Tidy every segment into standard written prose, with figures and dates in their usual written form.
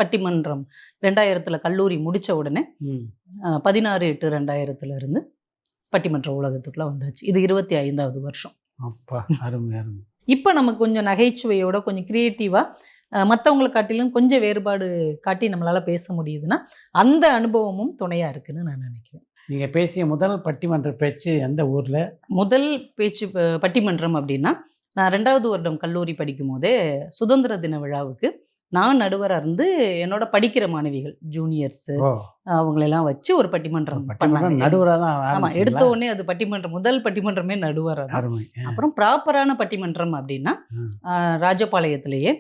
பட்டிமன்றம் 2000 கல்லூரி முடித்த உடனே 16/8/2000 இருந்து பட்டிமன்ற உலகத்துக்குள்ள வந்தாச்சு. இது 25வது வருஷம். அப்பா, அருமை அருமை. இப்போ நமக்கு கொஞ்சம் நகைச்சுவையோட கொஞ்சம் கிரியேட்டிவாக மற்றவங்களை காட்டிலும் கொஞ்சம் வேறுபாடு காட்டி நம்மளால் பேச முடியுதுன்னா அந்த அனுபவமும் துணையாக இருக்குன்னு நான் நினைக்கிறேன். நீங்கள் பேசிய முதல் பட்டிமன்ற பேச்சு எந்த ஊரில்? முதல் பேச்சு பட்டிமன்றம் அப்படின்னா, நான் 2வது வருடம் கல்லூரி படிக்கும் போதே சுதந்திர தின விழாவுக்கு நான் நடுவராக இருந்து என்னோட படிக்கிற மாணவிகள் ஜூனியர்ஸு அவங்களெல்லாம் வச்சு ஒரு பட்டிமன்றம் பண்ணாங்க. நடுவராக தான். ஆமாம், எடுத்த உடனே அது பட்டிமன்றம், முதல் பட்டிமன்றமே நடுவராக தான். அப்புறம் ப்ராப்பரான பட்டிமன்றம் அப்படின்னா ராஜபாளையத்திலேயே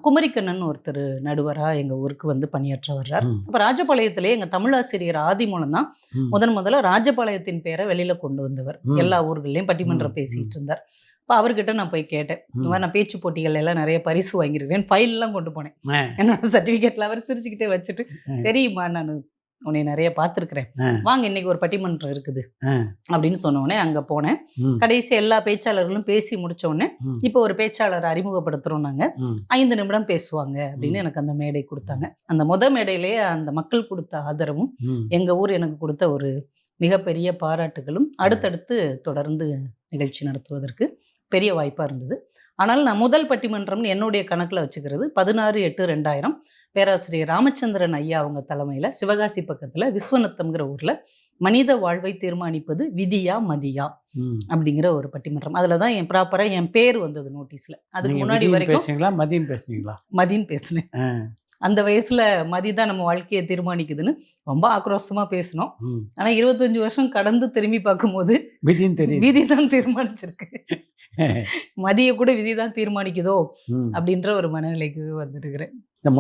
குமரிக்கண்ணன் ஒருத்தர் நடுவராக எங்கள் ஊருக்கு வந்து பணியாற்ற வர்றார். அப்போ ராஜபாளையத்திலே எங்கள் தமிழாசிரியர் ஆதி மூலம் தான் முதல்ல ராஜபாளையத்தின் பேரை வெளியில் கொண்டு வந்தவர். எல்லா ஊர்கள்லையும் பட்டிமன்றம் பேசிகிட்டு இருந்தார். அப்போ அவர்கிட்ட நான் போய் கேட்டேன், இந்த மாதிரி நான் பேச்சு போட்டிகள் எல்லாம் நிறைய பரிசு வாங்கியிருக்கேன், ஃபைல்லாம் கொண்டு போனேன். என்னோட சர்டிஃபிகேட்டில் அவர் சிரிச்சுக்கிட்டே வச்சுட்டு, தெரியுமா நான் உன்னை நிறைய பார்த்துருக்குறேன், வாங்க இன்னைக்கு ஒரு பட்டிமன்றம் இருக்குது அப்படின்னு சொன்னோடனே அங்கே போனேன். கடைசி எல்லா பேச்சாளர்களும் பேசி முடிச்ச உடனே இப்போ ஒரு பேச்சாளரை அறிமுகப்படுத்துகிறோம், நாங்கள் 5 நிமிடம் பேசுவாங்க அப்படின்னு எனக்கு அந்த மேடை கொடுத்தாங்க. அந்த மேடையிலேயே அந்த மக்கள் கொடுத்த ஆதரவும் எங்கள் ஊர் எனக்கு கொடுத்த ஒரு மிகப்பெரிய பாராட்டுகளும் அடுத்தடுத்து தொடர்ந்து நிகழ்ச்சி நடத்துவதற்கு பெரிய வாய்ப்பாக இருந்தது. ஆனால் நான் முதல் பட்டிமன்றம்னு என்னுடைய கணக்கில் வச்சுக்கிறது 16/8/2000 பேராசிரியர் ராமச்சந்திரன் ஐயா அவங்க தலைமையில் சிவகாசி பக்கத்தில் விஸ்வநத்தம்ங்கிற ஊரில் மனித வாழ்வை தீர்மானிப்பது விதியா மதியா அப்படிங்கிற ஒரு பட்டிமன்றம். அதில் தான் ப்ராப்பராக என் பேர் வந்தது நோட்டீஸில். அதுக்கு முன்னாடி வரைக்கும் மதின்னு பேசினேன். அந்த வயசில் மதி தான் நம்ம வாழ்க்கையை தீர்மானிக்குதுன்னு ரொம்ப ஆக்ரோஷமாக பேசினோம். ஆனால் 25 வருஷம் கடந்து திரும்பி பார்க்கும்போது விதி தான் தீர்மானிச்சிருக்கு, மதியை கூட விதி தான் தீர்மானிக்குதோ அப்படின்ற ஒரு மனநிலைக்கு வந்துருக்கிறேன்.